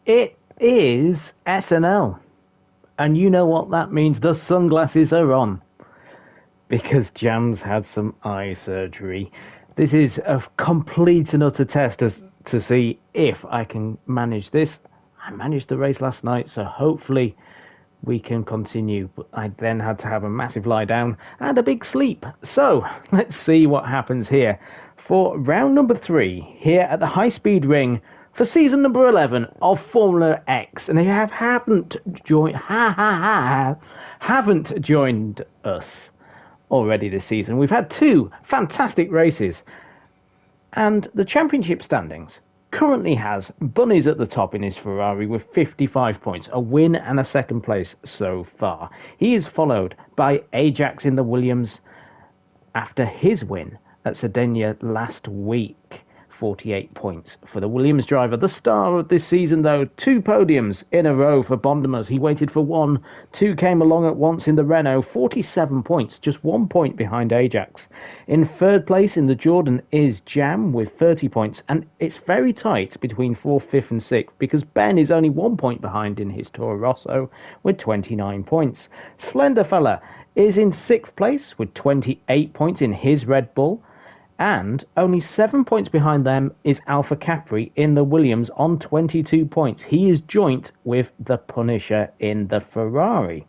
It is SNL. And you know what that means. The sunglasses are on. Because Jam's had some eye surgery. This is a complete and utter test to see if I can manage this. I managed the race last night, so hopefully we can continue. But I then had to have a massive lie down and a big sleep. So let's see what happens here for round number 3 here at the high speed ring for season number 11 of Formula X. And if you haven't joined us already this season, we've had 2 fantastic races, and the championship standings currently has Bunnies at the top in his Ferrari with 55 points, a win and a second place so far. He is followed by Ajax in the Williams after his win at Sardinia last week. 48 points for the Williams driver. The star of this season, though, 2 podiums in a row for Bondemas. He waited for 1, 2 came along at once in the Renault. 47 points, just 1 point behind Ajax. In third place in the Jordan is Jam with 30 points, and it's very tight between 4th, 5th and 6th because Ben is only 1 point behind in his Toro Rosso with 29 points. Slenderfella is in 6th place with 28 points in his Red Bull. And only 7 points behind them is Alpha Capri in the Williams on 22 points. He is joint with the Punisher in the Ferrari.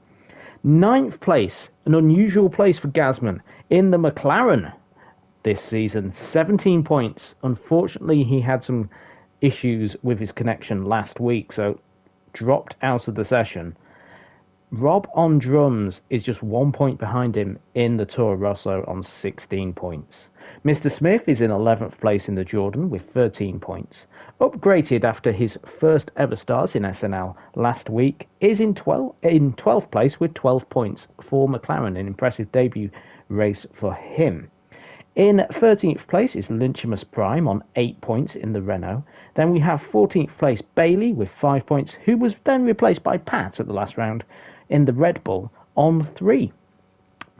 9th place, an unusual place for Gasman in the McLaren this season. 17 points. Unfortunately, he had some issues with his connection last week, so dropped out of the session. Rob on drums is just 1 point behind him in the Toro Rosso on 16 points. Mr. Smith is in 11th place in the Jordan with 13 points. Upgraded after his first ever start in SNL last week, is in 12th place with 12 points for McLaren, an impressive debut race for him. In 13th place is Lynchimus Prime on 8 points in the Renault. Then we have 14th place Bailey with 5 points, who was then replaced by Pat at the last round in the Red Bull on 3.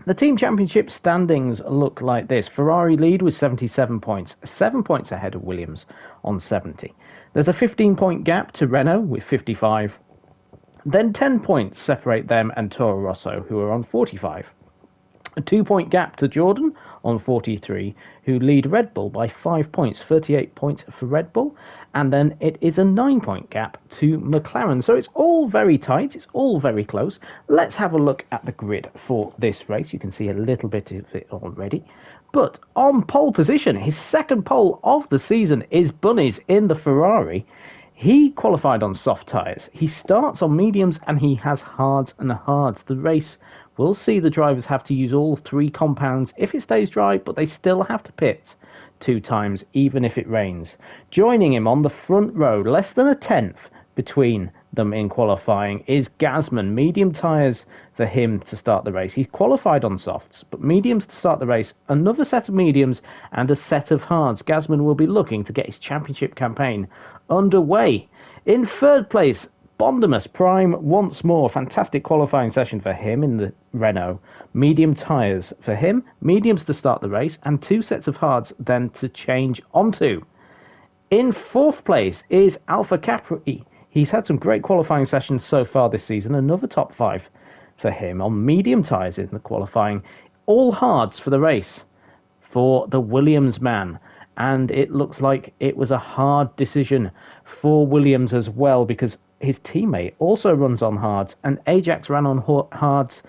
The team championship standings look like this. Ferrari lead with 77 points, 7 points ahead of Williams on 70. There's a 15-point gap to Renault with 55. Then 10 points separate them and Toro Rosso, who are on 45. A 2-point gap to Jordan on 43, who lead Red Bull by 5 points, 38 points for Red Bull. And then it is a 9-point gap to McLaren. So it's all very tight. It's all very close. Let's have a look at the grid for this race. You can see a little bit of it already. But on pole position, his second pole of the season is Bunnies in the Ferrari. He qualified on soft tyres. He starts on mediums and he has hards and hards. The race will see the drivers have to use all 3 compounds if it stays dry, but they still have to pit 2 times, even if it rains. Joining him on the front row, less than a tenth between them in qualifying, is Gasman. Medium tyres for him to start the race. He qualified on softs, but mediums to start the race. Another set of mediums and a set of hards. Gasman will be looking to get his championship campaign underway. In third place, Bondemas Prime once more. Fantastic qualifying session for him in the Renault. Medium tyres for him, mediums to start the race, and 2 sets of hards then to change onto. In fourth place is Alpha Capri. He's had some great qualifying sessions so far this season. Another top 5 for him on medium tyres in the qualifying. All hards for the race for the Williams man. And it looks like it was a hard decision for Williams as well, because his teammate also runs on hards, and Ajax ran on hards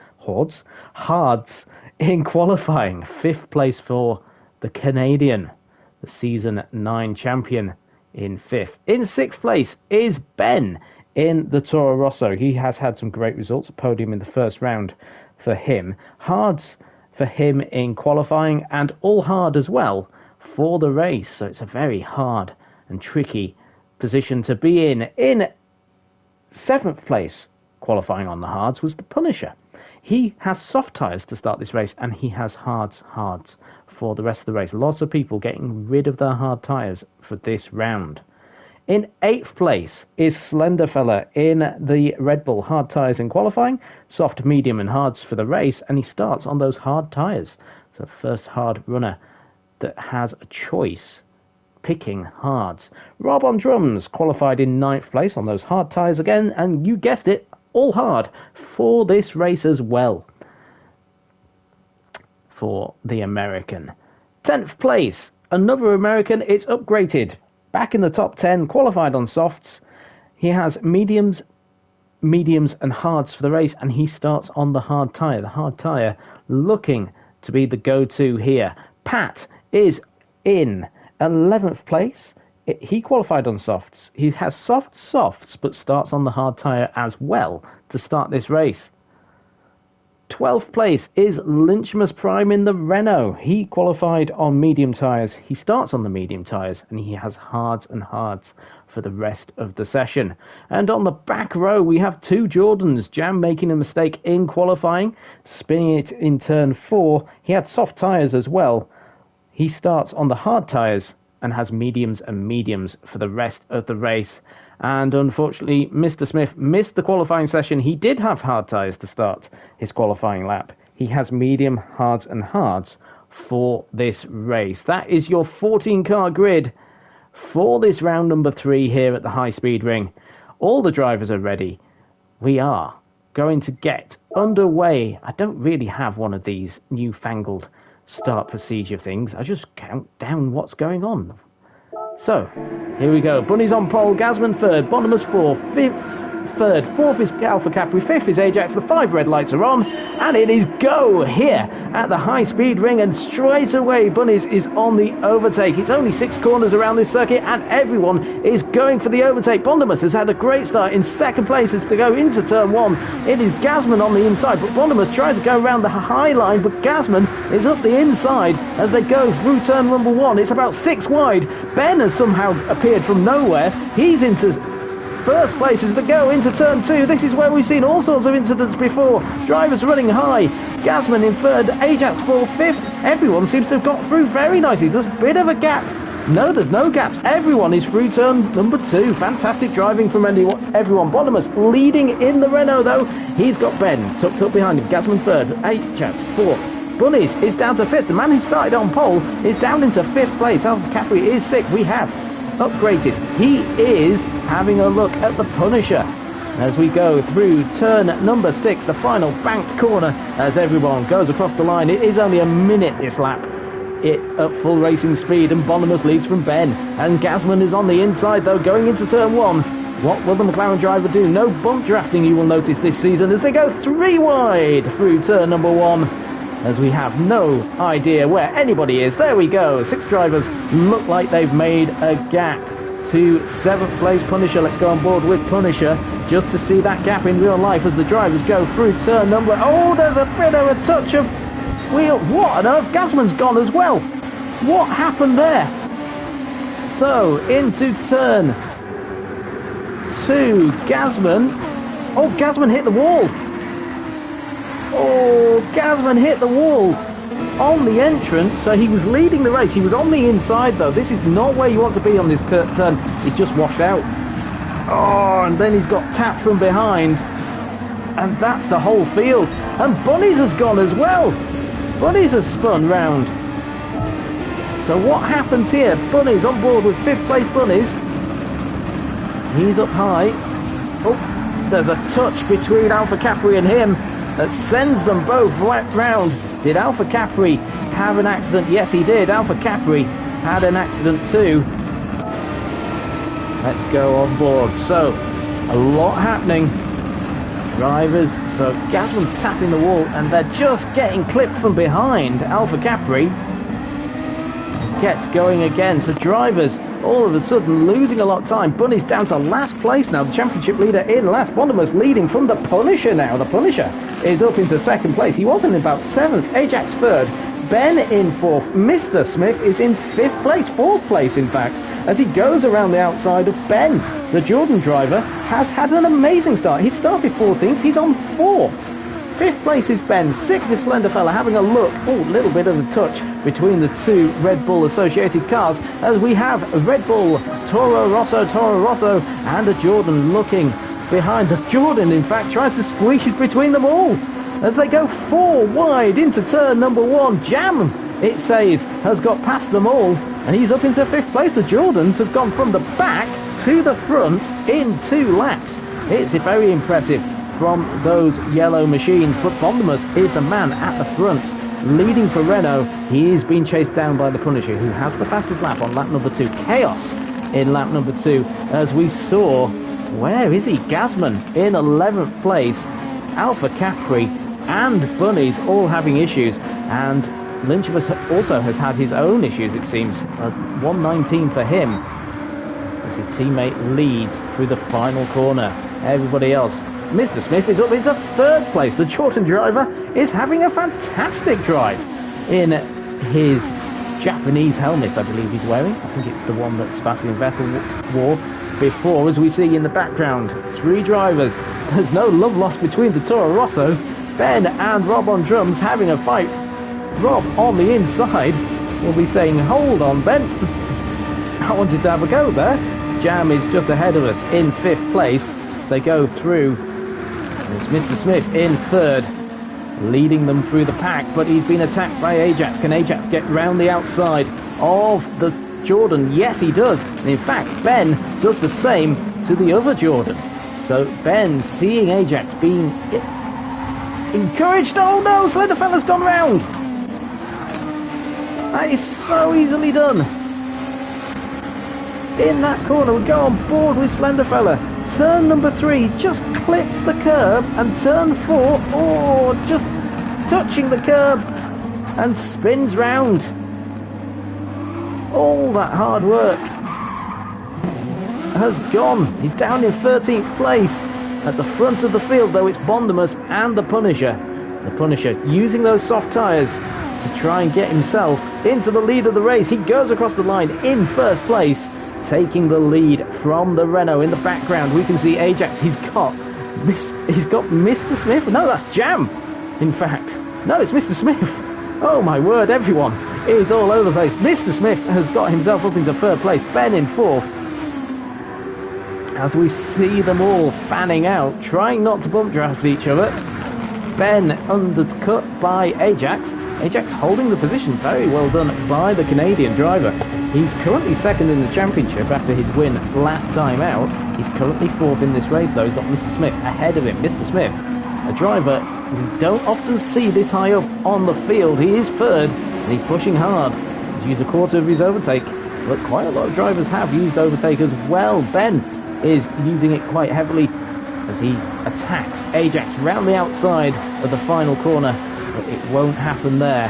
in qualifying. 5th place for the Canadian, the season 9 champion in 5th. In 6th place is Ben in the Toro Rosso. He has had some great results, a podium in the first round for him. Hards for him in qualifying, and all hard as well for the race. So it's a very hard and tricky position to be in. In 7th place, qualifying on the hards, was the Punisher. He has soft tyres to start this race, and he has hards for the rest of the race. Lots of people getting rid of their hard tyres for this round. In 8th place is Slenderfella in the Red Bull. Hard tyres in qualifying, soft, medium and hards for the race, and he starts on those hard tyres. So first hard runner that has a choice picking hards. Rob on drums qualified in 9th place on those hard tyres again, and you guessed it, all hard for this race as well. For the American. 10th place, another American. It's upgraded. Back in the top 10, qualified on softs. He has mediums, and hards for the race, and he starts on the hard tyre. The hard tyre looking to be the go-to here. Pat is in 11th place. He qualified on softs. He has softs, but starts on the hard tyre as well to start this race. 12th place is Lynchmas Prime in the Renault. He qualified on medium tyres. He starts on the medium tyres, and he has hards and hards for the rest of the session. And on the back row, we have 2 Jordans. Jam making a mistake in qualifying, spinning it in turn 4. He had soft tyres as well. He starts on the hard tyres and has mediums and mediums for the rest of the race. And unfortunately, Mr. Smith missed the qualifying session. He did have hard tyres to start his qualifying lap. He has medium, hards and hards for this race. That is your 14-car grid for this round number 3 here at the High Speed Ring. All the drivers are ready. We are going to get underway. I don't really have one of these newfangled start procedure things. I just count down what's going on. So, here we go. Bunny's on pole, Gasman third, Bonomus third, fourth is Alpha Capri, fifth is Ajax, the 5 red lights are on, and it is go here at the High Speed Ring, and straight away Bunny's is on the overtake. It's only 6 corners around this circuit, and everyone is going for the overtake. Bonomus has had a great start in 2nd place as they go into turn 1. It is Gasman on the inside, but Bonomus tries to go around the high line, but Gasman is up the inside as they go through turn number 1. It's about 6 wide. Ben has somehow appeared from nowhere. He's into 1st place as they go into turn 2. This is where we've seen all sorts of incidents before. Drivers running high. Gasman in 3rd, Ajax 4th, 5th. Everyone seems to have got through very nicely. There's a bit of a gap. No, there's no gaps. Everyone is through turn number 2. Fantastic driving from everyone. Bonomus leading in the Renault though. He's got Ben tucked up behind him. Gasman 3rd, Ajax 4th. Bunnies is down to 5th. The man who started on pole is down into 5th place. Alpha Capri is sick. We have upgraded. He is having a look at the Punisher as we go through turn number 6, the final banked corner, as everyone goes across the line. It is only a minute this lap at full racing speed, and Bonomus leads from Ben, and Gasman is on the inside though going into turn 1. What will the McLaren driver do? No bump drafting, you will notice this season, as they go 3 wide through turn number 1, as we have no idea where anybody is. There we go. 6 drivers look like they've made a gap to 7th place Punisher. Let's go on board with Punisher just to see that gap in real life as the drivers go through turn number... Oh, there's a bit of a touch of wheel. What on earth? Gasman's gone as well. What happened there? So, into turn 2. Gasman. Oh, Gasman hit the wall. Oh, Gasman hit the wall on the entrance, so he was leading the race. He was on the inside though. This is not where you want to be on this turn. He's just washed out. Oh, and then he's got tapped from behind, and that's the whole field. And Bunnies has gone as well. Bunnies has spun round. So what happens here? Bunnies on board with 5th place Bunnies. He's up high. Oh, there's a touch between Alpha Capri and him that sends them both right round. Did Alpha Capri have an accident? Yes, he did. Alpha Capri had an accident too. Let's go on board. So, a lot happening. Drivers, so Gasman's tapping the wall, and they're just getting clipped from behind. Alpha Capri gets going again. So drivers all of a sudden losing a lot of time. Bunny's down to last place now. The championship leader in last. Bonomus leading from the Punisher now. The Punisher is up into 2nd place. He was in about 7th. Ajax 3rd. Ben in 4th. Mr. Smith is in 5th place. 4th place, in fact, as he goes around the outside of Ben. The Jordan driver has had an amazing start. He started 14th. He's on 4th. 5th place is Ben. 6th is Slender Fella having a look. Oh, a little bit of a touch between the 2 Red Bull associated cars, as we have Red Bull, Toro Rosso, and a Jordan looking behind. The Jordan, in fact, trying to squeeze between them all as they go 4 wide into turn number 1. Jam, it says, has got past them all and he's up into 5th place. The Jordans have gone from the back to the front in 2 laps. It's very impressive from those yellow machines, but Bondemus is the man at the front, leading for Renault. He is being chased down by the Punisher, who has the fastest lap on lap number 2. Chaos in lap number 2, as we saw, where is he? Gasman in 11th place. Alpha Capri and Bunnies all having issues, and Lynch also has had his own issues, it seems. 119 for him as his teammate leads through the final corner. Everybody else, Mr. Smith is up into 3rd place. The Jordan driver is having a fantastic drive in his Japanese helmet, I believe he's wearing. I think it's the one that Sebastian Vettel wore before. As we see in the background, 3 drivers. There's no love lost between the Toro Rossos. Ben and Rob on drums having a fight. Rob on the inside will be saying, hold on, Ben. I wanted to have a go there. Jam is just ahead of us in 5th place as they go through. And it's Mr. Smith in 3rd, leading them through the pack, but he's been attacked by Ajax. Can Ajax get round the outside of the Jordan? Yes, he does. And in fact, Ben does the same to the other Jordan. So Ben, seeing Ajax being encouraged. Oh no, Slenderfella's gone round. That is so easily done. In that corner, we go on board with Slenderfella. Turn number 3 just clips the curb, and turn 4, oh, just touching the curb and spins round. All that hard work has gone. He's down in 13th place at the front of the field, though. It's Bondemus and the Punisher. The Punisher using those soft tyres to try and get himself into the lead of the race. He goes across the line in 1st place, taking the lead from the Renault. In the background, we can see Ajax. He's got Mr. Smith. No, that's Jam. In fact, no, it's Mr. Smith. Oh my word, everyone is all over the place. Mr. Smith has got himself up into 3rd place. Ben in 4th. As we see them all fanning out, trying not to bump draft each other. Ben undercut by Ajax. Ajax holding the position. Very well done by the Canadian driver. He's currently 2nd in the championship after his win last time out. He's currently 4th in this race, though. He's got Mr. Smith ahead of him. Mr. Smith, a driver we don't often see this high up on the field. He is 3rd, and he's pushing hard. He's used a quarter of his overtake, but quite a lot of drivers have used overtake as well. Ben is using it quite heavily as he attacks Ajax round the outside of the final corner, but it won't happen there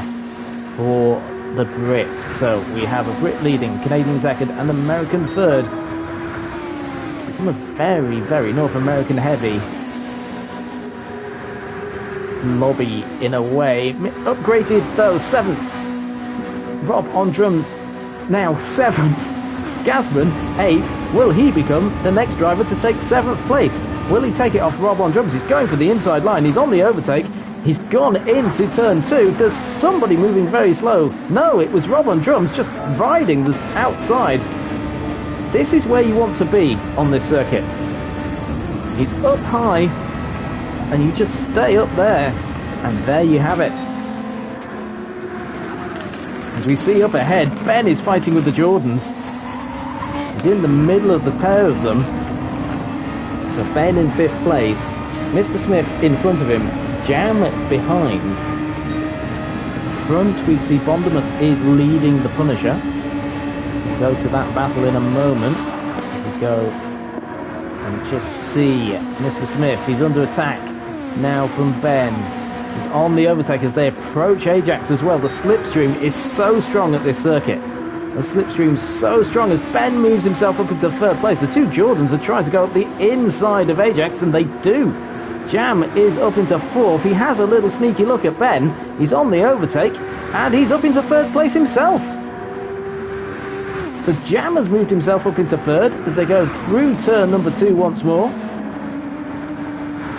for the Brit. So we have a Brit leading, Canadian 2nd, and American 3rd. It's become a very, very North American heavy lobby in a way. Upgraded though, 7th. Rob on drums, now 7th. Gasman, 8th. Will he become the next driver to take 7th place? Will he take it off Rob on drums? He's going for the inside line. He's on the overtake. He's gone into turn 2. There's somebody moving very slow. No, it was Rob on drums just riding the outside. This is where you want to be on this circuit. He's up high, and you just stay up there, and there you have it. As we see up ahead, Ben is fighting with the Jordans. He's in the middle of the pair of them. So Ben in 5th place, Mr. Smith in front of him, Jam behind. Front, we see Bondemus is leading the Punisher. We'll go to that battle in a moment. We go and just see Mr. Smith. He's under attack now from Ben. He's on the overtake as they approach Ajax as well. The slipstream is so strong at this circuit. The slipstream's so strong as Ben moves himself up into 3rd place. The 2 Jordans are trying to go up the inside of Ajax, and they do. Jam is up into 4th. He has a little sneaky look at Ben. He's on the overtake, and he's up into 3rd place himself. So Jam has moved himself up into 3rd as they go through turn number 2 once more.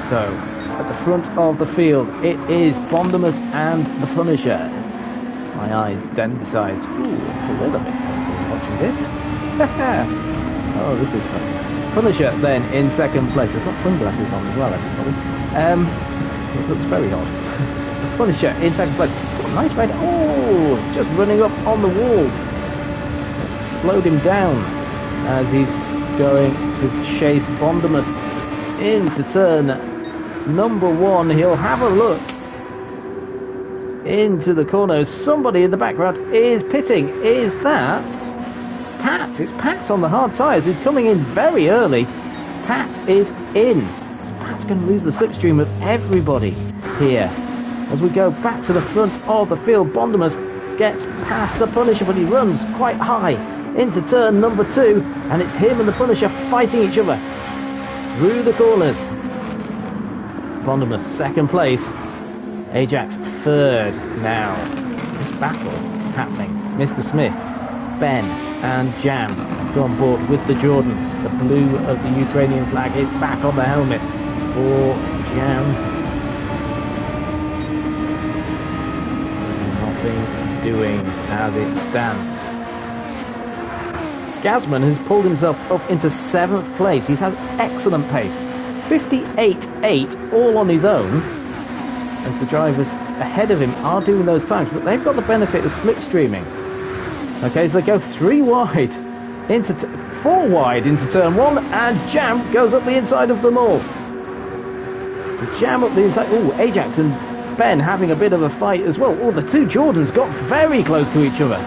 So, at the front of the field, it is Bondemus and the Punisher. As my eye then decides, ooh, it's a little bit painful watching this. Oh, this is fun. Punisher then in 2nd place. I've got sunglasses on as well, everybody. It looks very odd. The Punisher in 2nd place. It's got a nice red. Oh, just running up on the wall. slowed him down as he's going to chase Bondemus into turn number 1. He'll have a look into the corners. Somebody in the background is pitting. Is that Pat? It's Pat on the hard tyres. He's coming in very early. Pat is in. So Pat's going to lose the slipstream of everybody here. As we go back to the front of the field, Bondemus gets past the Punisher, but he runs quite high into turn number 2, and it's him and the Punisher fighting each other through the corners. Bondemus second place, Ajax third now. This battle happening. Mr. Smith, Ben and Jam has gone on board with the Jordan. The blue of the Ukrainian flag is back on the helmet for Jam. Doing as it stands. Gasman has pulled himself up into 7th place. He's had excellent pace. 58.8 all on his own, as the drivers ahead of him are doing those times, but they've got the benefit of slipstreaming. Okay, so they go 3 wide into 4 wide into turn 1, and Jam goes up the inside of them all. So Jam up the inside. Oh, Ajax and Ben having a bit of a fight as well. Oh, the two Jordans got very close to each other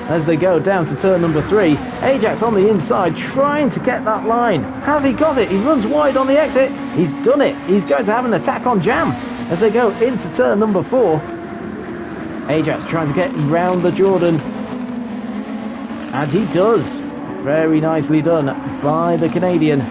as they go down to turn number 3. Ajax on the inside trying to get that line. Has he got it? He runs wide on the exit. He's done it. He's going to have an attack on Jam as they go into turn number 4. Ajax trying to get round the Jordan, and he does. Very nicely done by the Canadian.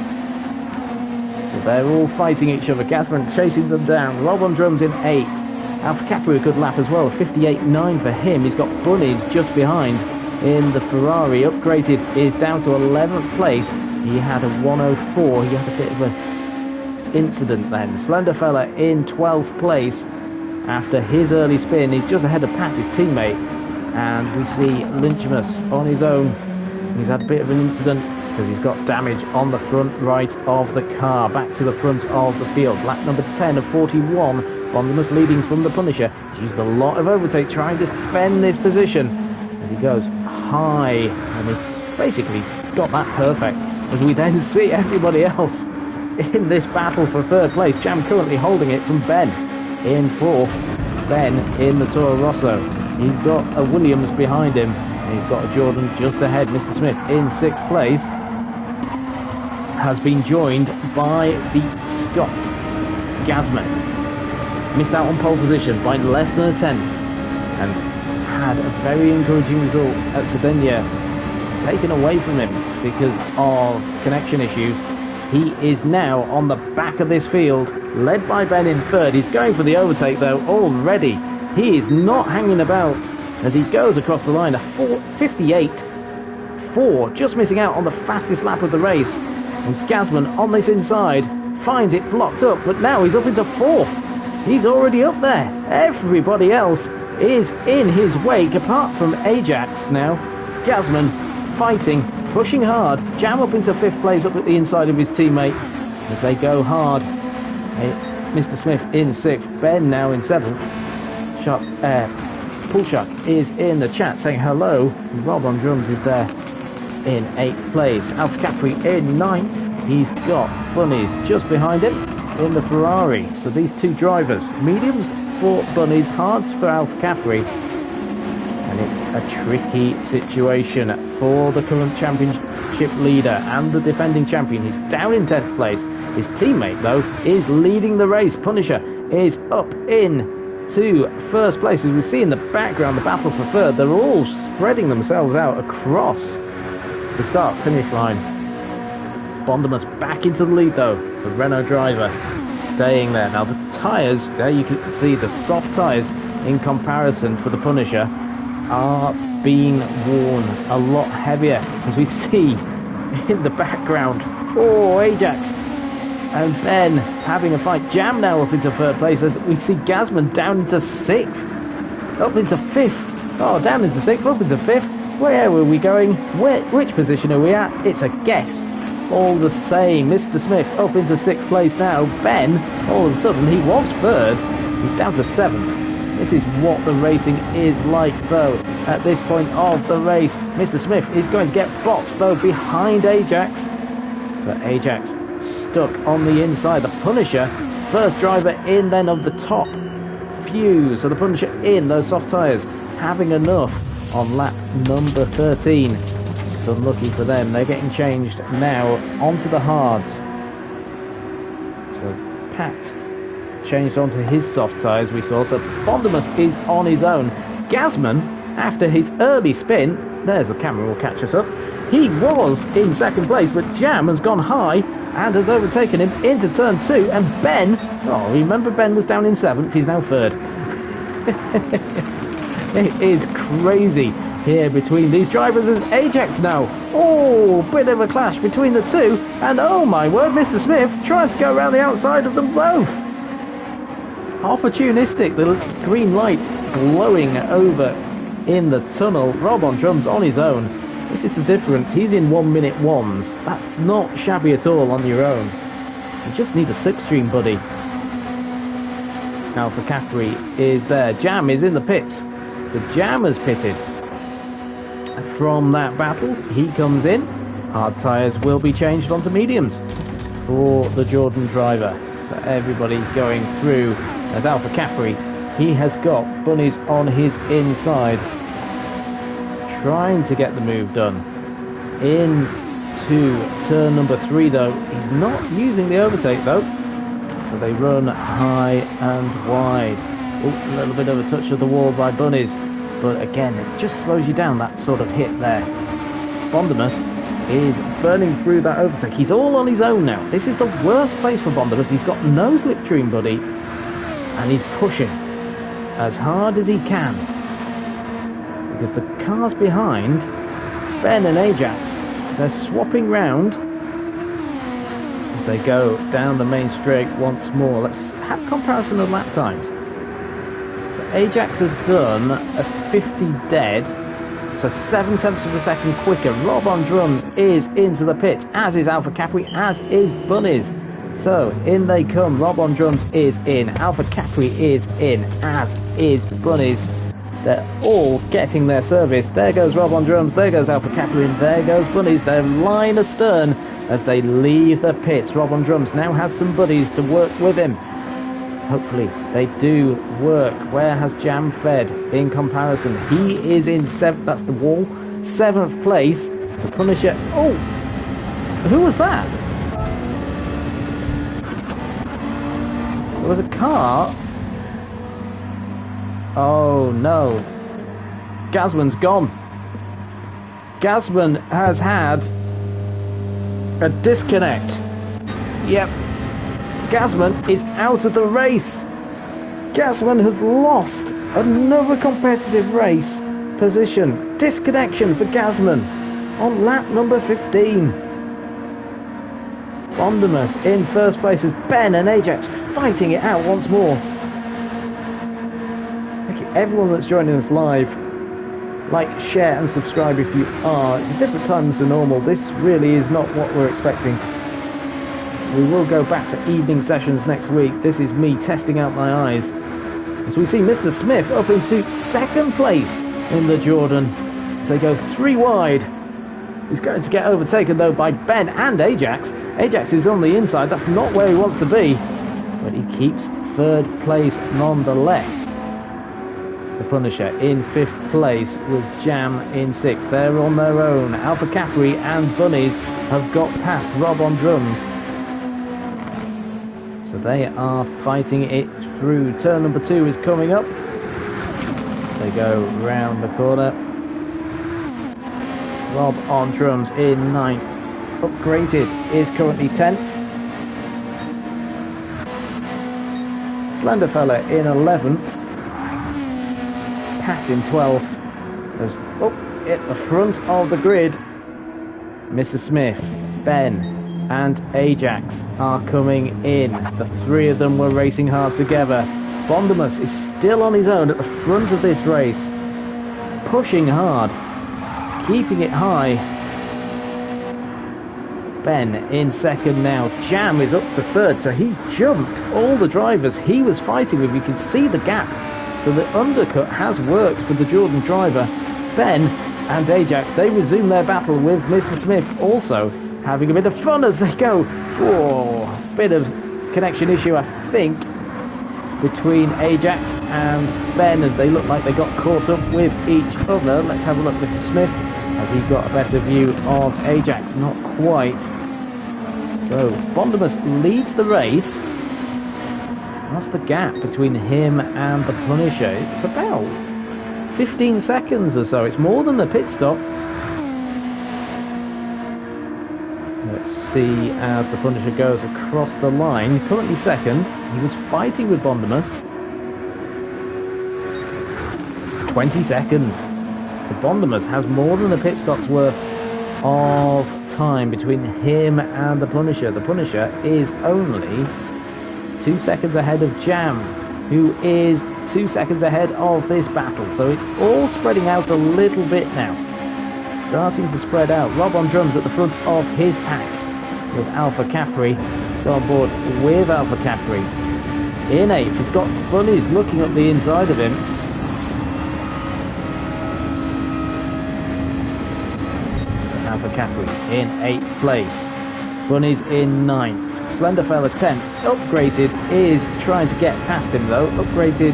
So they're all fighting each other. Gasman chasing them down. Rob on drums in 8th. Alpha Capri a good lap as well, 58.9 for him. He's got Bunnies just behind in the Ferrari. Upgraded is down to 11th place. He had a 104. He had a bit of an incident then. Slenderfella in 12th place after his early spin. He's just ahead of Pat, his teammate. And we see Lynchimus on his own. He's had a bit of an incident because he's got damage on the front right of the car. Back to the front of the field. Lap number 10 of 41. Bondemus leading from the Punisher. He's used a lot of overtake trying to defend this position as he goes high, and he basically got that perfect. As we then see everybody else in this battle for 3rd place. Jam currently holding it from Ben in 4th. Ben in the Toro Rosso. He's got a Williams behind him, and he's got a Jordan just ahead. Mr. Smith in 6th place has been joined by the Scot Gasman. Missed out on pole position by less than a tenth, and had a very encouraging result at Sardinia taken away from him because of connection issues. He is now on the back of this field, led by Ben in 3rd. He's going for the overtake though already. He is not hanging about as he goes across the line. A 58.4, just missing out on the fastest lap of the race. And Gasman on this inside finds it blocked up, but now he's up into 4th. He's already up there. Everybody else is in his wake, apart from Ajax now. Gasman fighting, pushing hard. Jam up into 5th place, up at the inside of his teammate as they go hard. Mr. Smith in 6th. Ben now in 7th. Pulchuk is in the chat saying hello. Rob on drums is there in 8th place. Alpha Capri in 9th. He's got Bunnies just behind him in the Ferrari. So these two drivers, mediums for Bunnies, hards for Alpha Capri, and it's a tricky situation for the current championship leader and the defending champion. He's down in 10th place. His teammate though is leading the race. Punisher is up in to 1st place. As we see in the background, the battle for 3rd, they're all spreading themselves out across the start finish line. Bondemus back into the lead though, the Renault driver staying there. Now the tyres, there you can see the soft tyres in comparison for the Punisher are being worn a lot heavier, as we see in the background. Oh, Ajax and Ben having a fight. Jam now up into 3rd place as we see Gasman down into 6th, up into 5th. Oh, down into 6th, up into 5th. Where were we going? Which position are we at? It's a guess. All the same, Mr. Smith up into 6th place now. Ben, all of a sudden, he was 3rd. He's down to 7th. This is what the racing is like, though, at this point of the race. Mr. Smith is going to get boxed, though, behind Ajax. So Ajax stuck on the inside. The Punisher, first driver in then of the top few. So the Punisher in those soft tyres, having enough on lap number 13. It's unlucky for them. They're getting changed now onto the hards. So Pat changed onto his soft tyres, we saw. So Bondemus is on his own. Gasman, after his early spin, there's the camera will catch us up, he was in second place, but Jam has gone high and has overtaken him into turn 2, and Ben, oh, remember Ben was down in 7th, he's now 3rd. It is crazy here between these drivers as Ajax now. Oh, bit of a clash between the two, and oh my word, Mr. Smith trying to go around the outside of them both. Opportunistic, the green light glowing over in the tunnel. Rob on drums on his own. This is the difference. He's in 1 minute ones. That's not shabby at all on your own. You just need a slipstream, buddy. Alpha Capri is there. Jam is in the pits. So Jam has pitted. From that battle, he comes in. Hard tyres will be changed onto mediums for the Jordan driver. So everybody going through as Alpha Capri. He has got bunnies on his inside, trying to get the move done. Into turn number 3 though. He's not using the overtake though. So they run high and wide. Oh, a little bit of a touch of the wall by bunnies. But again, it just slows you down, that sort of hit there. Bondemus is burning through that overtake. He's all on his own now. This is the worst place for Bondemus. He's got no slipstream, buddy. And he's pushing as hard as he can. Because the cars behind, Ben and Ajax, they're swapping round as they go down the main straight once more. Let's have a comparison of lap times. So Ajax has done a 50 dead, so 7/10 of a second quicker. Rob on drums is into the pits, as is Alpha Capri, as is Bunnies. So in they come. Rob on drums is in, Alpha Capri is in, as is Bunnies. They're all getting their service. There goes Rob on drums, there goes Alpha Capri, and there goes Bunnies. They're line astern as they leave the pits. Rob on drums now has some buddies to work with him. Hopefully they do work. Where has Jam fed in comparison? He is in 7th, that's the wall. 7th place. The Punisher, oh, who was that? There was a car. Oh no. Gasman's gone. Gasman has had a disconnect. Yep. Gasman is out of the race. Gasman has lost another competitive race position. Disconnection for Gasman on lap number 15. Bondemus in first place as Ben and Ajax fighting it out once more. Thank you everyone that's joining us live. Like, share and subscribe if you are. It's a different time than normal. This really is not what we're expecting. We will go back to evening sessions next week. This is me testing out my eyes as we see Mr. Smith up into 2nd place in the Jordan as they go 3 wide. He's going to get overtaken though by Ben and Ajax. Ajax is on the inside. That's not where he wants to be, but he keeps 3rd place nonetheless. The Punisher in 5th place with Jam in 6th. They're on their own. Alpha Capri and Bunnies have got past Rob on drums. So they are fighting it through. Turn number 2 is coming up. They go round the corner. Rob on drums in 9th. Upgraded is currently 10th. Slenderfella in 11th. Pat in 12th. As up at the front of the grid, Mr. Smith, Ben and Ajax are coming in. The 3 of them were racing hard together. Bondemus is still on his own at the front of this race, pushing hard, keeping it high. Ben in 2nd now. Jam is up to 3rd, so he's jumped all the drivers he was fighting with. You can see the gap So the undercut has worked for the Jordan driver. Ben and Ajax, they resume their battle with Mr. Smith also having a bit of fun as they go. Oh, bit of connection issue, I think, between Ajax and Ben as they look like they got caught up with each other. Let's have a look. Mr. Smith, has he got a better view of Ajax? Not quite. So Bondemus leads the race. What's the gap between him and the Punisher? It's about 15 seconds or so. It's more than the pit stop. Let's see as the Punisher goes across the line. Currently second. He was fighting with Bondemus. It's 20 seconds. So Bondemus has more than the pit stop's worth of time between him and the Punisher. The Punisher is only 2 seconds ahead of Jam, who is 2 seconds ahead of this battle. So it's all spreading out a little bit now. Starting to spread out. Rob on drums at the front of his pack with Alpha Capri. Still on board with Alpha Capri. In 8th, he's got Bunnies looking up the inside of him. Alpha Capri in 8th place. Bunnies in 9th. Slenderfella 10th. Upgraded is trying to get past him though. Upgraded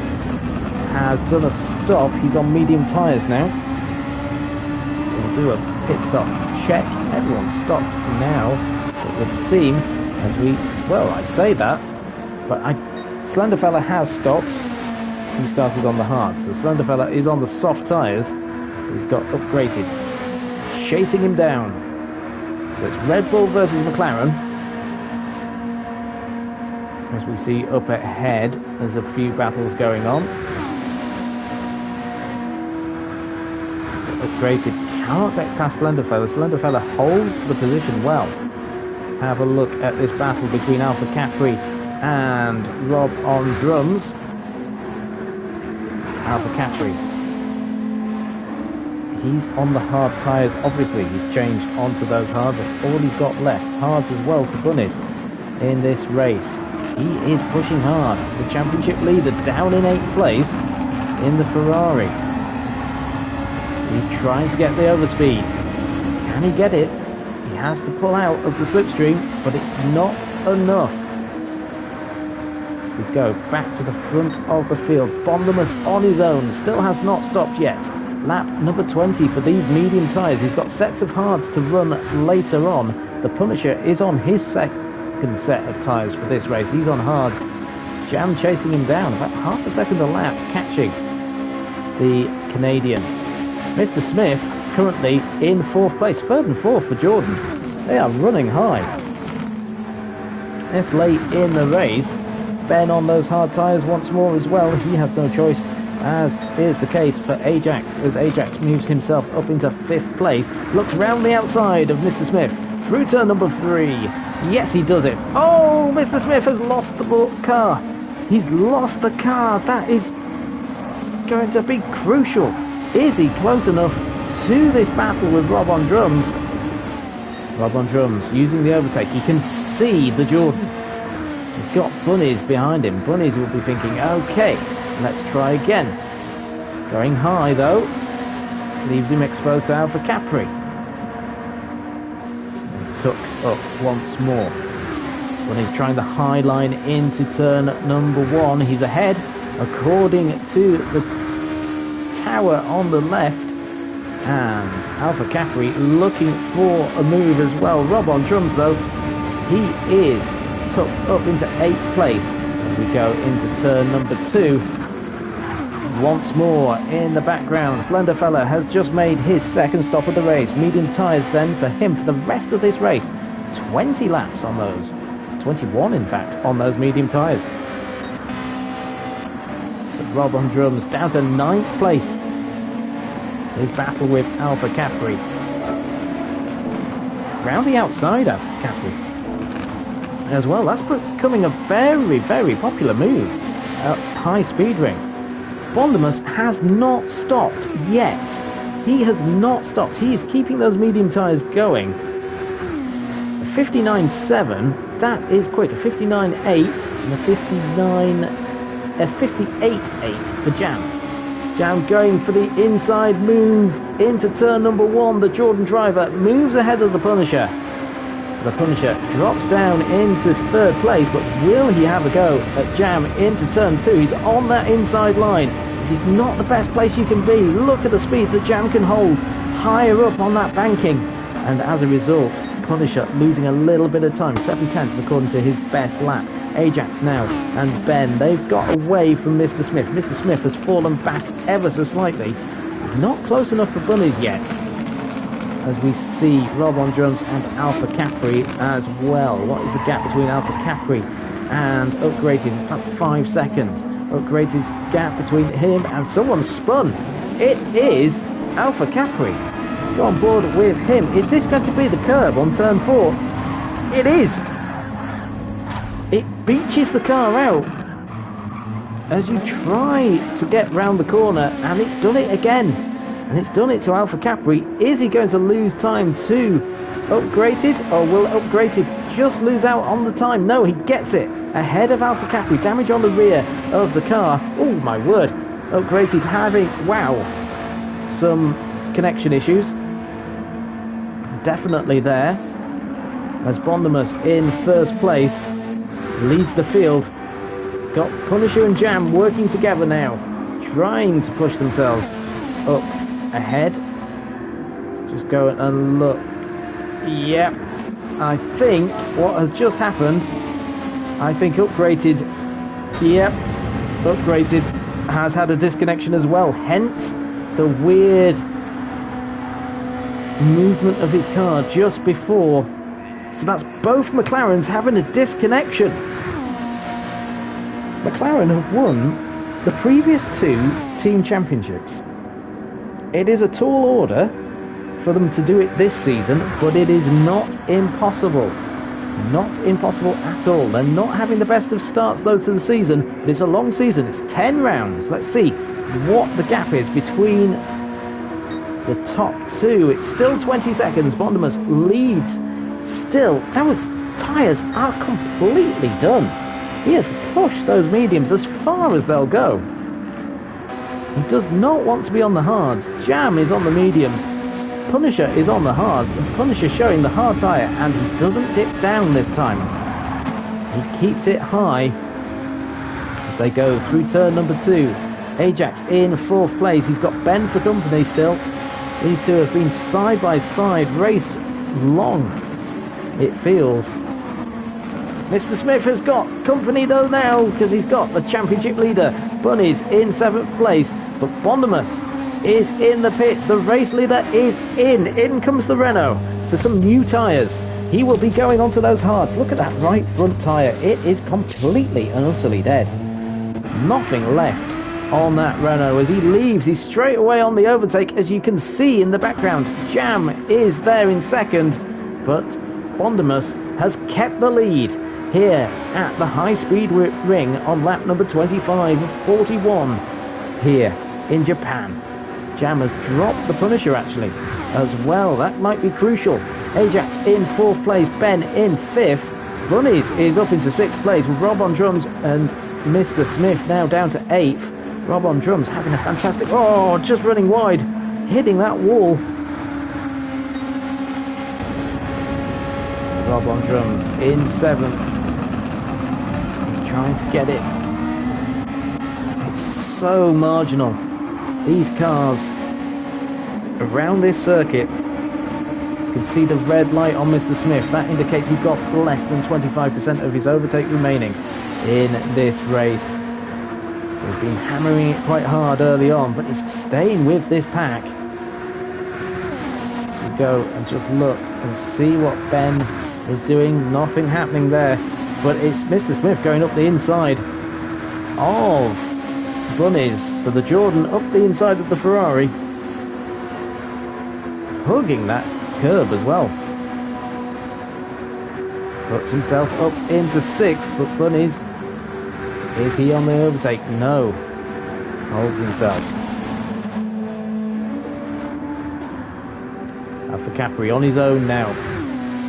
has done a stop. He's on medium tyres now. So we'll do a pit stop check. Everyone's stopped now. It would seem as we... Well, I say that, but Slenderfella has stopped. He started on the hard. So Slenderfella is on the soft tyres. He's got upgraded. Chasing him down. So it's Red Bull versus McLaren. As we see up ahead, there's a few battles going on. Upgraded can't get past Slenderfella. Slenderfella holds the position well. Let's have a look at this battle between Alpha Capri and Rob on drums. It's Alpha Capri. He's on the hard tyres, obviously. He's changed onto those hard. That's all he's got left. Hards as well for Bunnies in this race. He is pushing hard. The championship leader down in 8th place in the Ferrari. He's trying to get the overspeed. Can he get it? He has to pull out of the slipstream, but it's not enough. As we go back to the front of the field, Bondemus on his own, still has not stopped yet. Lap number 20 for these medium tyres. He's got sets of hards to run later on. The Punisher is on his second set of tyres for this race. He's on hards. Jam chasing him down, about half a second a lap, catching the Canadian. Mr. Smith currently in 4th place. 3rd and 4th for Jordan. They are running high. This late in the race, Ben on those hard tyres once more as well. He has no choice, as is the case for Ajax, as Ajax moves himself up into 5th place. Looks round the outside of Mr. Smith through turn number 3. Yes, he does it. Oh, Mr. Smith has lost the car. He's lost the car. That is going to be crucial. Is he close enough to this battle with Rob on drums? Rob on drums using the overtake. He can see the Jordan. He's got Bunnies behind him. Bunnies will be thinking, okay, let's try again. Going high though, leaves him exposed to Alpha Capri. Took up once more. Bunnies trying the high line into turn number 1. He's ahead according to the tower on the left. And Alpha Capri looking for a move as well. Rob on drums though, he is tucked up into 8th place as we go into turn number 2. Once more in the background, Slenderfella has just made his second stop of the race. Medium tyres then for him for the rest of this race. 20 laps on those. 21 in fact on those medium tyres. So Rob on drums down to 9th place. His battle with Alpha Capri. Round the outside, Alpha Capri as well. That's becoming a very, very popular move at high speed ring. Bondemus has not stopped yet. He has not stopped. He is keeping those medium tyres going. 59.7, that is quick. A 59.8 and a 59 a 58.8 for Jam. Jam going for the inside move into turn number 1. The Jordan driver moves ahead of the Punisher. So the Punisher drops down into 3rd place, but will he have a go at Jam into turn 2? He's on that inside line. This is not the best place you can be. Look at the speed that Jam can hold higher up on that banking. And as a result, Punisher losing a little bit of time, 7/10 according to his best lap. Ajax now and Ben, they've got away from Mr. Smith. Mr. Smith has fallen back ever so slightly. He's not close enough for Bunnies yet. As we see Rob on drums and Alpha Capri as well. What is the gap between Alpha Capri and Upgraded? About 5 seconds. Upgraded's gap between him and someone spun. It is Alpha Capri. Go on board with him. Is this going to be the curb on turn 4? It is. It beaches the car out as you try to get round the corner, and it's done it again. And it's done it to Alpha Capri. Is he going to lose time to Upgraded, or will Upgraded just lose out on the time? No, he gets it ahead of Alpha Capri. Damage on the rear of the car. Oh my word. Upgraded having, wow, some connection issues. Definitely there. As Bondimus in 1st place leads the field. Got Punisher and Jam working together now, trying to push themselves up ahead. Let's just go and look. Yep, I think what has just happened, I think Upgraded, yep, Upgraded has had a disconnection as well, hence the weird movement of his car just before. So that's both McLarens having a disconnection. McLaren have won the previous 2 team championships. It is a tall order for them to do it this season, but it is not impossible. Not impossible at all. They're not having the best of starts though to the season, but it's a long season. It's 10 rounds. Let's see what the gap is between the top 2. It's still 20 seconds. Bondimus leads. Still, those tyres are completely done. He has pushed those mediums as far as they'll go. He does not want to be on the hards. Jam is on the mediums. Punisher is on the hards. The Punisher showing the hard tyre, and he doesn't dip down this time. He keeps it high as they go through turn number 2. Ajax in 4th place. He's got Ben for company still. These two have been side by side, race long, it feels. Mr. Smith has got company though now, because he's got the championship leader. Bunny's in 7th place, but Bondimus is in the pits. The race leader is in. In comes the Renault for some new tyres. He will be going onto those hards. Look at that right front tyre. It is completely and utterly dead. Nothing left on that Renault as he leaves. He's straight away on the overtake, as you can see in the background. Jam is there in 2nd, but Bondimus has kept the lead here at the high-speed ring on lap number 25 of 41 here in Japan. Jam has dropped the Punisher actually as well. That might be crucial. Ajax in 4th place, Ben in 5th. Bunnies is up into 6th place with Rob on drums and Mr. Smith now down to 8th. Rob on drums having a fantastic... Oh, just running wide, hitting that wall. Rob on drums in 7th. He's trying to get it. It's so marginal. These cars around this circuit. You can see the red light on Mr. Smith. That indicates he's got less than 25% of his overtake remaining in this race. So he's been hammering it quite hard early on, but he's staying with this pack. We go and just look and see what Ben is doing. Nothing happening there, but it's Mr. Smith going up the inside of Bunnies. So the Jordan up the inside of the Ferrari, hugging that curb as well. Puts himself up into 6th, but Bunnies, is he on the overtake? No. Holds himself. Alpha Capri on his own now.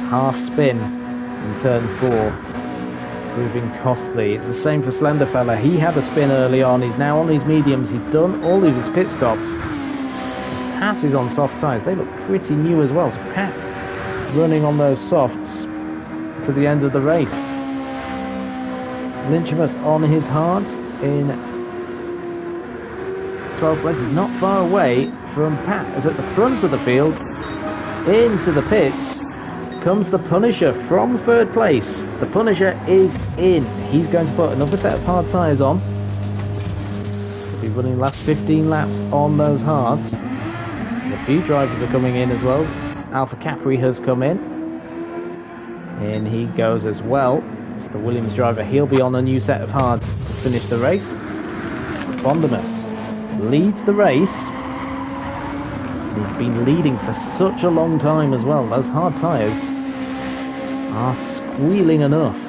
Half spin in turn 4. proving costly. It's the same for Slenderfella. He had a spin early on. He's now on his mediums. He's done all of his pit stops. Pat is on soft tyres. They look pretty new as well. So Pat running on those softs to the end of the race. Lynchamus on his hards in 12th place. Is not far away from Pat. As at the front of the field, into the pits comes the Punisher from 3rd place. The Punisher is in. He's going to put another set of hard tyres on. He'll be running last 15 laps on those hards. A few drivers are coming in as well. Alpha Capri has come in. In he goes as well. It's the Williams driver. He'll be on a new set of hards to finish the race. Bondemus leads the race. He's been leading for such a long time as well. Those hard tyres are squealing enough.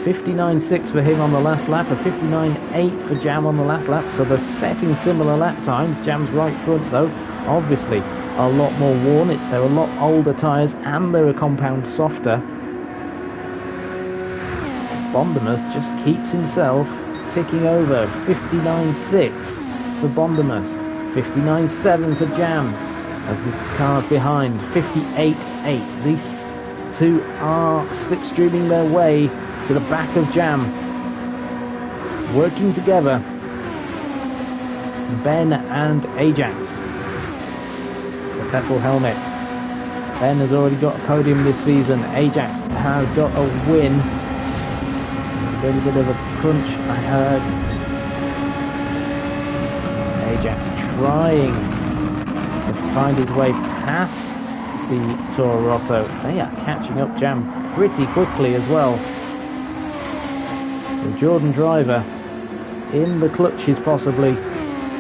59.6 for him on the last lap, a 59.8 for Jam on the last lap, so they're setting similar lap times. Jam's right front though, obviously a lot more worn. They're a lot older tyres and they're a compound softer. Bondemus just keeps himself ticking over. 59.6 for Bondemus, 59.7 for Jam as the cars behind. 58.8. These two are slipstreaming their way to the back of Jam, working together. Ben and Ajax, the petrol helmet. Ben has already got a podium this season. Ajax has got a win. A little bit of a crunch, I heard. Ajax trying to find his way past the Toro Rosso. They are catching up Jam pretty quickly as well. The Jordan driver in the clutches possibly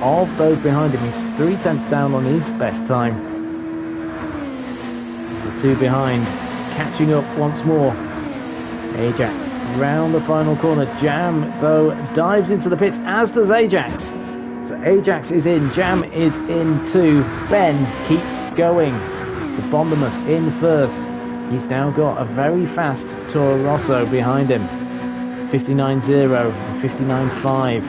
of those behind him. He's 3 tenths down on his best time. The two behind catching up once more. Ajax round the final corner. Jam though dives into the pits, as does Ajax. So Ajax is in, Jam is in too. Ben keeps going. So Bondemus in first. He's now got a very fast Toro Rosso behind him. 59.0 and 59.5.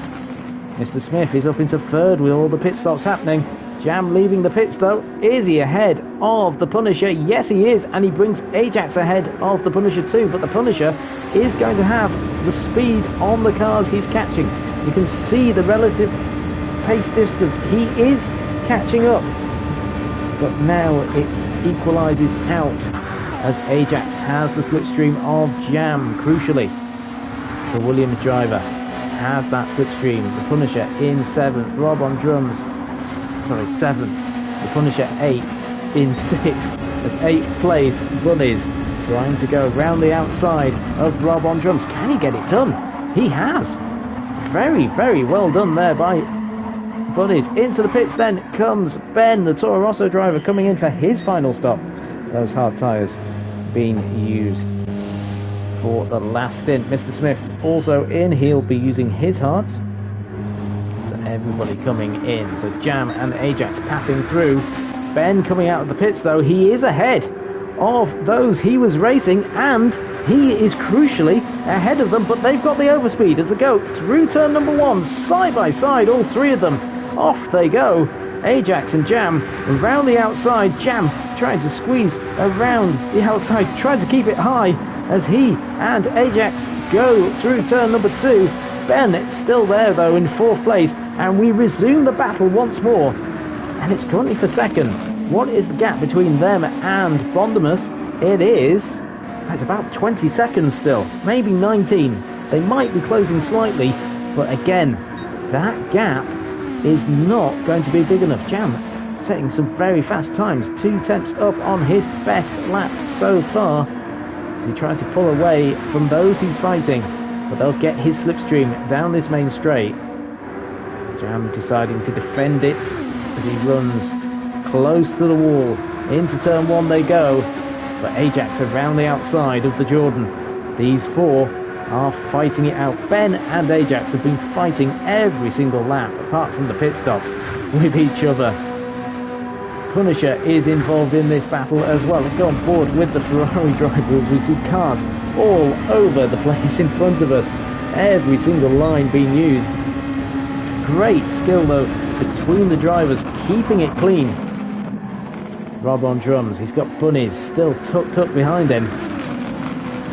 Mr. Smith is up into third with all the pit stops happening. Jam leaving the pits though. Is he ahead of the Punisher? Yes he is, and he brings Ajax ahead of the Punisher too, but the Punisher is going to have the speed on the cars he's catching. You can see the relative pace distance. He is catching up, but now it equalises out as Ajax has the slipstream of Jam. Crucially, the Williams driver has that slipstream. The Punisher in 7th. Rob on drums. Sorry, 7th. The Punisher 8th in 6th. As 8th place, Bunnies trying to go round the outside of Rob on drums. Can he get it done? He has. Very, very well done there by Bunnies. Into the pits then comes Ben, the Toro Rosso driver, coming in for his final stop. Those hard tyres being used for the last stint. Mr. Smith also in. He'll be using his hards. So everybody coming in. So Jam and Ajax passing through. Ben coming out of the pits though. He is ahead of those he was racing, and he is crucially ahead of them, but they've got the overspeed as they go through turn number 1, side by side, all three of them. Off they go. Ajax and Jam, and round the outside. Jam trying to squeeze around the outside, trying to keep it high as he and Ajax go through turn number 2. Ben still there though in 4th place, and we resume the battle once more, and it's currently for 2nd. What is the gap between them and Bondemus? It's about 20 seconds still, maybe 19. They might be closing slightly, but again, that gap is not going to be big enough. Jam setting some very fast times, 2 tenths up on his best lap so far, as he tries to pull away from those he's fighting, but they'll get his slipstream down this main straight. Jam deciding to defend it as he runs close to the wall. Into turn 1 they go, but Ajax around the outside of the Jordan. These 4 are fighting it out. Ben and Ajax have been fighting every single lap, apart from the pit stops, with each other. Punisher is involved in this battle as well. Let's go on board with the Ferrari drivers. We see cars all over the place in front of us. Every single line being used. Great skill though between the drivers, keeping it clean. Rob on drums. He's got bunnies still tucked up behind him.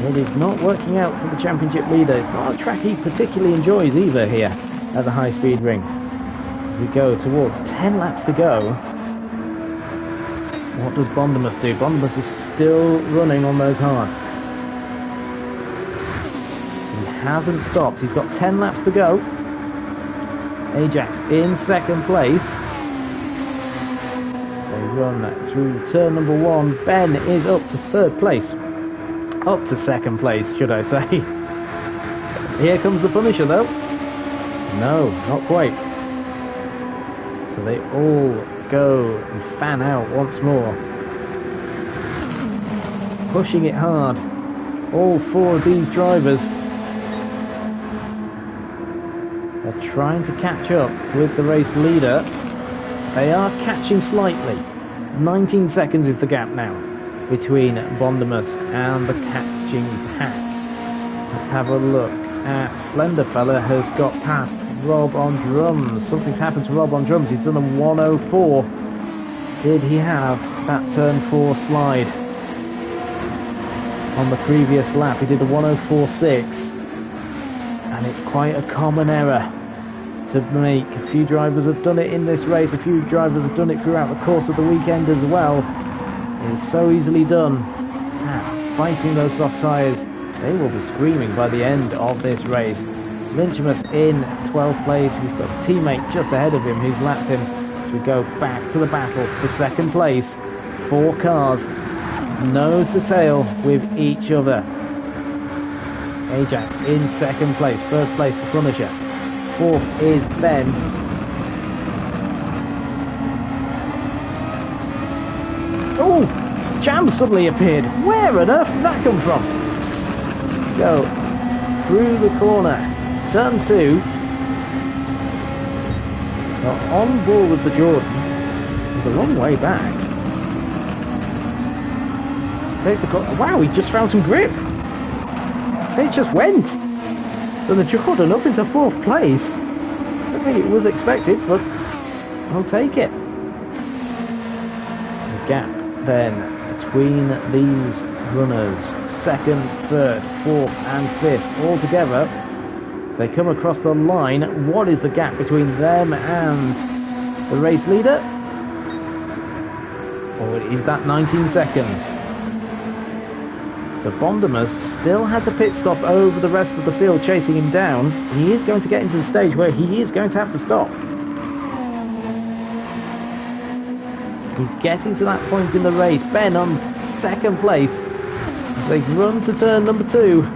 It is not working out for the championship leader. It's not a track he particularly enjoys either here at the high-speed ring. As we go towards 10 laps to go. What does Bondemus do? Bondemus is still running on those hards. He hasn't stopped. He's got 10 laps to go. Ajax in second place. They run through turn number 1. Ben is up to third place. Up to second place, should I say. Here comes the Punisher, though. No, not quite. So they all go and fan out once more. Pushing it hard. All 4 of these drivers are trying to catch up with the race leader. They are catching slightly. 19 seconds is the gap now between Bondemus and the catching pack. Let's have a look at Slenderfella has got past Rob on drums. Something's happened to Rob on drums. He's done a 104. Did he have that turn 4 slide on the previous lap? He did a 104.6, and it's quite a common error to make. A few drivers have done it in this race. A few drivers have done it throughout the course of the weekend as well. It's so easily done. Fighting those soft tyres. They will be screaming by the end of this race. Lynchamus in 12th place. He's got his teammate just ahead of him who's lapped him. As we go back to the battle for second place. 4 cars nose to tail with each other. Ajax in second place. Third place the Punisher. 4th is Ben. Oh! Jam suddenly appeared. Where on earth did that come from? Go through the corner. Turn 2. So on board with the Jordan. He's a long way back. Takes the corner. Wow, he just found some grip. It just went. So the Jordan up into 4th place. I don't think it was expected, but I'll take it. The gap then between these runners, 2nd, 3rd, 4th and 5th all together. As they come across the line, what is the gap between them and the race leader? Or is that 19 seconds? So Bondemus still has a pit stop over the rest of the field chasing him down. He is going to get into the stage where he is going to have to stop. He's getting to that point in the race. Ben on 2nd place as they run to turn number 2.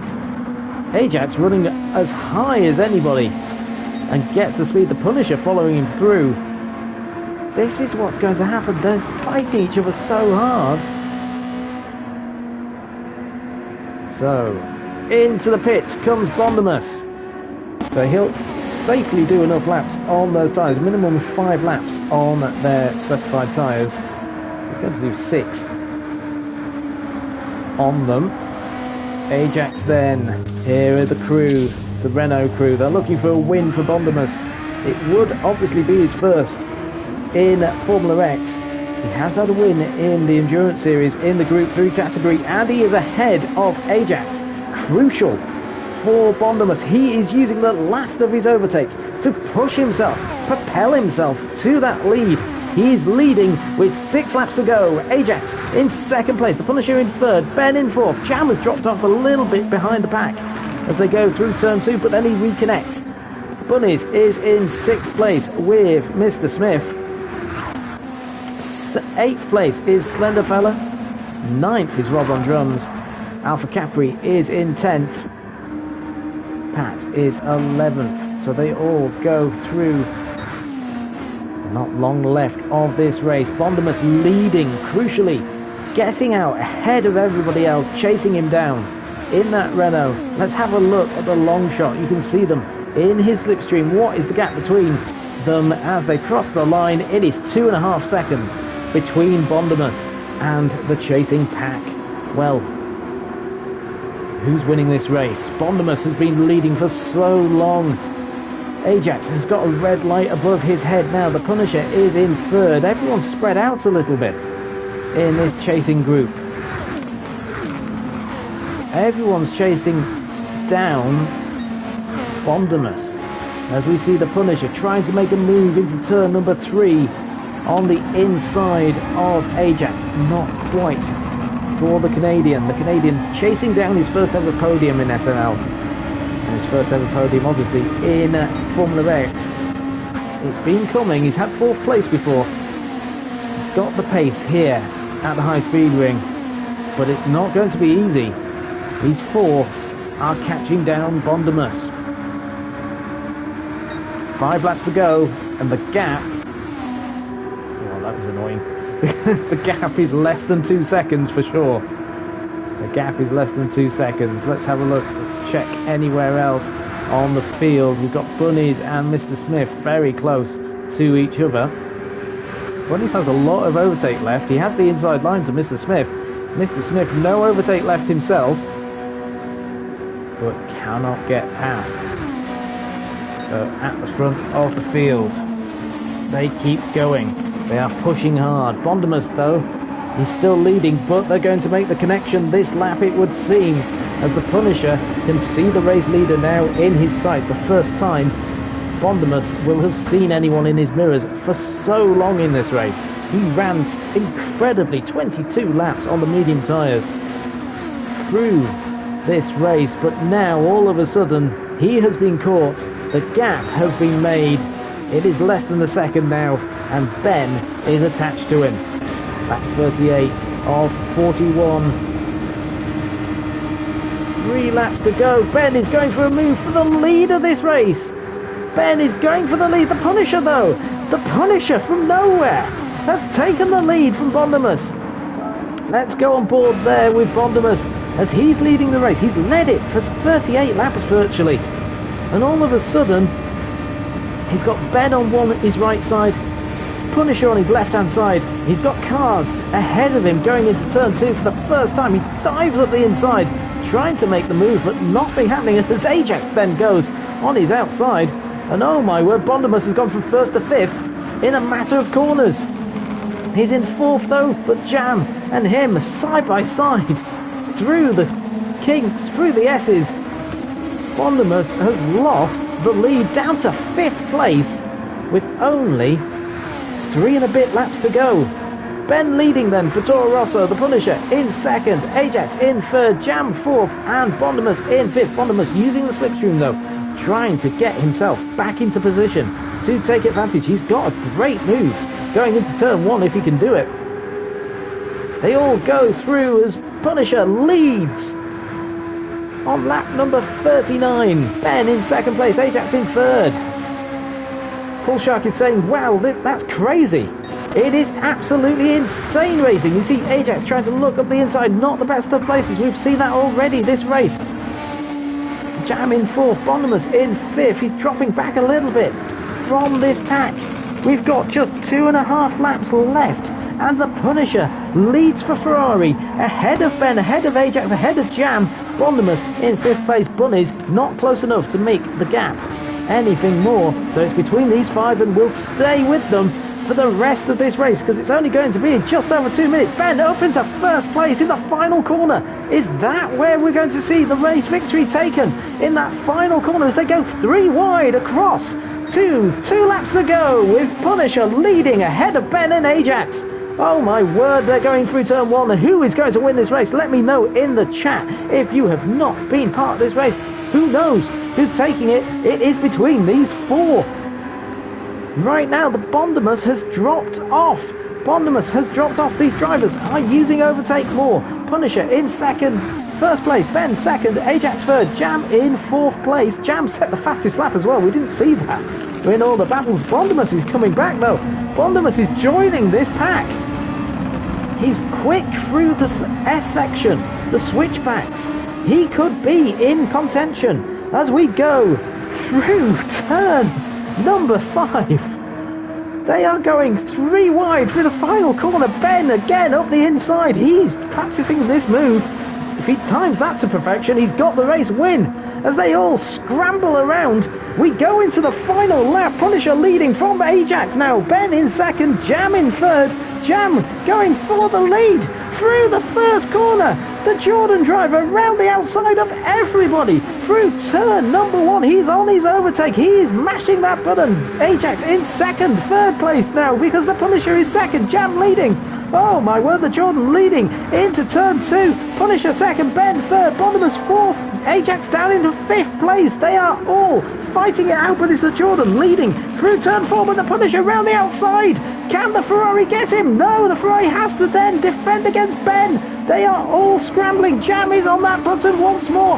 Ajax running as high as anybody and gets the speed. The Punisher following him through. This is what's going to happen. They're fighting each other so hard. So, into the pits comes Bondemus. So he'll safely do enough laps on those tyres. Minimum of 5 laps on their specified tyres. So he's going to do 6 on them. Ajax then. Here are the crew, the Renault crew. They're looking for a win for Bondemus. It would obviously be his first in Formula X. He has had a win in the Endurance Series in the Group 3 category, and he is ahead of Ajax. Crucial for Bondemus. He is using the last of his overtake to push himself, propel himself to that lead. He is leading with 6 laps to go. Ajax in 2nd place, the Punisher in 3rd, Ben in 4th. Jam has dropped off a little bit behind the pack as they go through turn 2, but then he reconnects. Bunnies is in 6th place with Mr. Smith. 8th place is Slenderfella. 9th is Rob on drums. Alpha Capri is in 10th. Pat is 11th. So they all go through. Not long left of this race. Bondemus leading, crucially, getting out ahead of everybody else, chasing him down in that Renault. Let's have a look at the long shot. You can see them in his slipstream. What is the gap between them as they cross the line? It is 2.5 seconds. between Bondimus and the chasing pack. Well, who's winning this race? Bondimus has been leading for so long. Ajax has got a red light above his head now. The Punisher is in third. Everyone's spread out a little bit in this chasing group. Everyone's chasing down Bondimus as we see the Punisher trying to make a move into turn number 3 on the inside of Ajax. Not quite for the Canadian. The Canadian chasing down his first ever podium in SNL. And his first ever podium, obviously, in Formula X. It's been coming. He's had 4th place before. He's got the pace here at the high speed ring. But it's not going to be easy. These 4 are catching down Bondimus. 5 laps to go, and the gap... Oh, that was annoying. The gap is less than 2 seconds for sure. The gap is less than 2 seconds. Let's have a look. Let's check anywhere else on the field. We've got Bunnies and Mr. Smith very close to each other. Bunnies has a lot of overtake left. He has the inside line to Mr. Smith. Mr. Smith, no overtake left himself, but cannot get past. So at the front of the field, they keep going. They are pushing hard. Bondimus, though, he's still leading, but they're going to make the connection this lap, it would seem, as the Punisher can see the race leader now in his sights. The first time Bondimus will have seen anyone in his mirrors for so long in this race. He ran incredibly 22 laps on the medium tyres through this race, but now all of a sudden he has been caught. The gap has been made. It is less than a second now, and Ben is attached to him. Lap 38 of 41. 3 laps to go. Ben is going for a move for the lead of this race. Ben is going for the lead. The Punisher, though, the Punisher from nowhere has taken the lead from Bondimus. Let's go on board there with Bondimus as he's leading the race. He's led it for 38 laps virtually. And all of a sudden, he's got Ben on his right side, Punisher on his left-hand side. He's got cars ahead of him going into turn 2 for the first time. He dives up the inside, trying to make the move, but nothing happening as Ajax then goes on his outside. And oh my word, Bondimus has gone from 1st to 5th in a matter of corners. He's in 4th though, but Jam and him side by side through the kinks, through the S's. Bondimus has lost the lead down to 5th place with only 3 and a bit laps to go. Ben leading then for Toro Rosso, the Punisher in 2nd, Ajax in 3rd, Jam 4th, and Bondimus in 5th. Bondimus using the slipstream though, trying to get himself back into position to take advantage. He's got a great move going into turn 1 if he can do it. They all go through as Punisher leads on lap number 39. Ben in 2nd place, Ajax in 3rd. Paul Shark is saying, wow, that's crazy. It is absolutely insane racing. You see Ajax trying to look up the inside, not the best of places. We've seen that already this race. Jam in 4th, Bondimus in 5th. He's dropping back a little bit from this pack. We've got just 2.5 laps left, and the Punisher leads for Ferrari, ahead of Ben, ahead of Ajax, ahead of Jam. Bondimus in 5th place. Bunnies not close enough to make the gap anything more, so it's between these 5, and we'll stay with them for the rest of this race because it's only going to be in just over 2 minutes. Ben up into 1st place in the final corner. Is that where we're going to see the race victory taken? In that final corner as they go 3 wide across to 2 laps to go, with Punisher leading ahead of Ben and Ajax. Oh my word, they're going through turn 1, and who is going to win this race? Let me know in the chat if you have not been part of this race. Who knows who's taking it? It is between these 4. Right now, the Bondimus has dropped off. Bondimus has dropped off. These drivers are using overtake more. Punisher in 2nd, 1st place. Ben 2nd, Ajax 3rd, Jam in 4th place. Jam set the fastest lap as well. We didn't see that in all the battles. Bondimus is coming back though. Bondimus is joining this pack. He's quick through the S section, the switchbacks. He could be in contention as we go through turn number 5. They are going 3 wide through the final corner. Ben again up the inside. He's practicing this move. If he times that to perfection, he's got the race win. As they all scramble around, we go into the final lap. Punisher leading from Ajax now. Ben in second, Jam in third. Jam going for the lead through the first corner. The Jordan driver round the outside of everybody through turn number 1. He's on his overtake. He is mashing that button. Ajax in second, third place now because the Punisher is second. Jam leading. Oh my word, the Jordan leading into turn 2. Punisher second, Ben third, Bonimus fourth. Ajax down into 5th place. They are all fighting it out, but it's the Jordan leading through turn 4, but the Punisher round the outside. Can the Ferrari get him? No, the Ferrari has to then defend against Ben. They are all scrambling. Jam is on that button once more.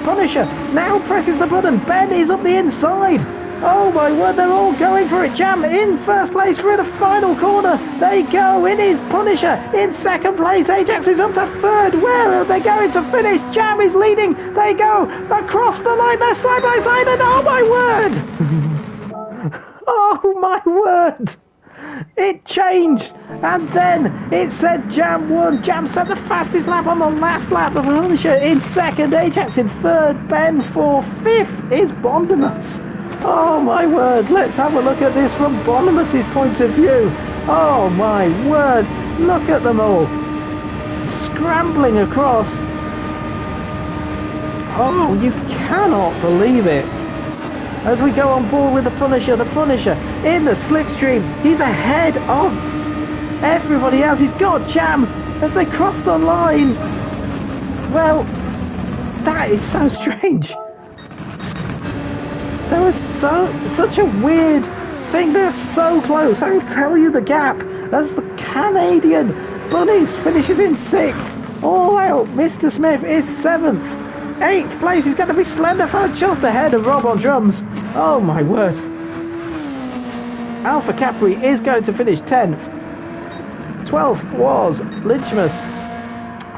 Punisher now presses the button. Ben is up the inside. Oh my word, they're all going for it. Jam in first place through the final corner. They go. It is Punisher in second place. Ajax is up to third. Where are they going to finish? Jam is leading. They go across the line. They're side by side, and oh my word. Oh my word. It changed, and then it said Jam won. Jam set the fastest lap on the last lap of Punisher in second. Ajax in third. Ben fourth. 5th is Bondimus. Oh my word, let's have a look at this from Bonimus's point of view. Oh my word, look at them all scrambling across. Oh, you cannot believe it. As we go on board with the Punisher in the slipstream. He's ahead of everybody else. He's got Jam as they cross the line. Well, that is so strange. There was such a weird thing. They're so close. I will tell you the gap as the Canadian Bunnies finishes in 6th. All out, Mr. Smith is 7th. 8th place is going to be Slenderfella just ahead of Rob on drums. Oh my word. Alpha Capri is going to finish 10th. 12th was Lynchmus.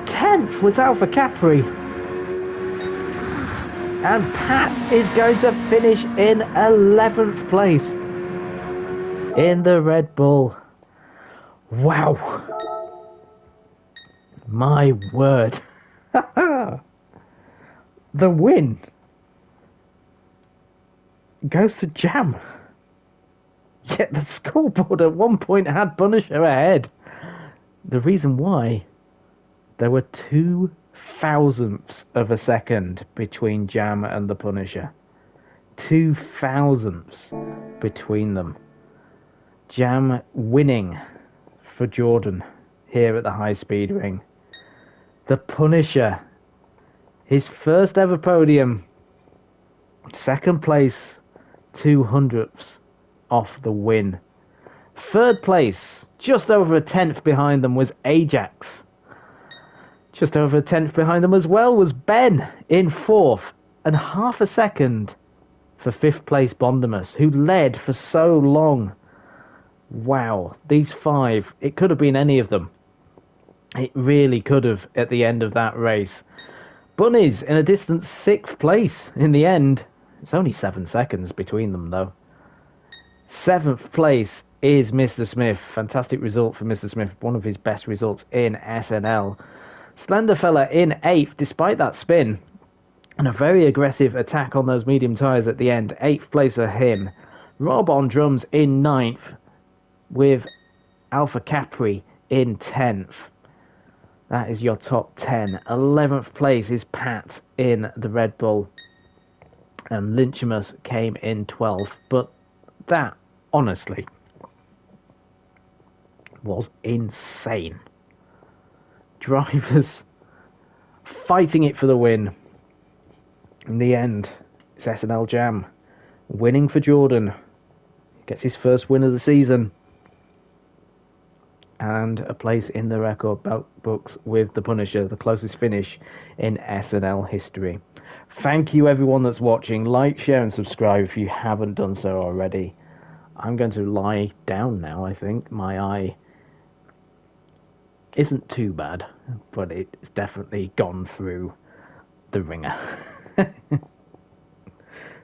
10th was Alpha Capri. And Pat is going to finish in 11th place in the Red Bull. Wow. My word. The win goes to Jam. Yet the scoreboard at one point had Punisher ahead. The reason why, there were 2 thousandths of a second between Jam and the Punisher. 2 thousandths between them. Jam winning for Jordan here at the high speed ring. The Punisher, his first ever podium, second place, 200ths off the win. Third place, just over a 10th behind them, was Ajax. Just over a 10th behind them as well was Ben in 4th, and half a second for 5th place Bondimus, who led for so long. Wow, these 5, it could have been any of them. It really could have at the end of that race. Bunnies in a distant 6th place in the end. It's only 7 seconds between them though. 7th place is Mr. Smith. Fantastic result for Mr. Smith. One of his best results in SNL. Slenderfella in 8th, despite that spin and a very aggressive attack on those medium tyres at the end. 8th place for him. Rob on drums in 9th, with Alpha Capri in 10th. That is your top 10. 11th place is Pat in the Red Bull, and Lynchimus came in 12th. But that, honestly, was insane. Drivers fighting it for the win. In the end, it's SNL Jam winning for Jordan. Gets his first win of the season. And a place in the record books with the Punisher, the closest finish in SNL history. Thank you everyone that's watching. Like, share and subscribe if you haven't done so already. I'm going to lie down now, I think. My eye isn't too bad, but it's definitely gone through the ringer.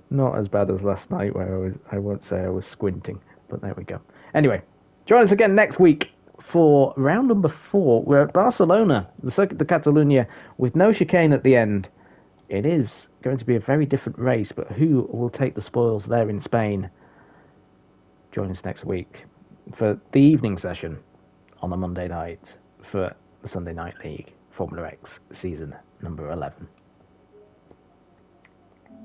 Not as bad as last night where I won't say I was squinting. But there we go. Anyway, join us again next week for round number 4. We're at Barcelona, the Circuit de Catalunya, with no chicane at the end. It is going to be a very different race, but who will take the spoils there in Spain? Join us next week for the evening session on a Monday night for the Sunday Night League Formula X season number 11.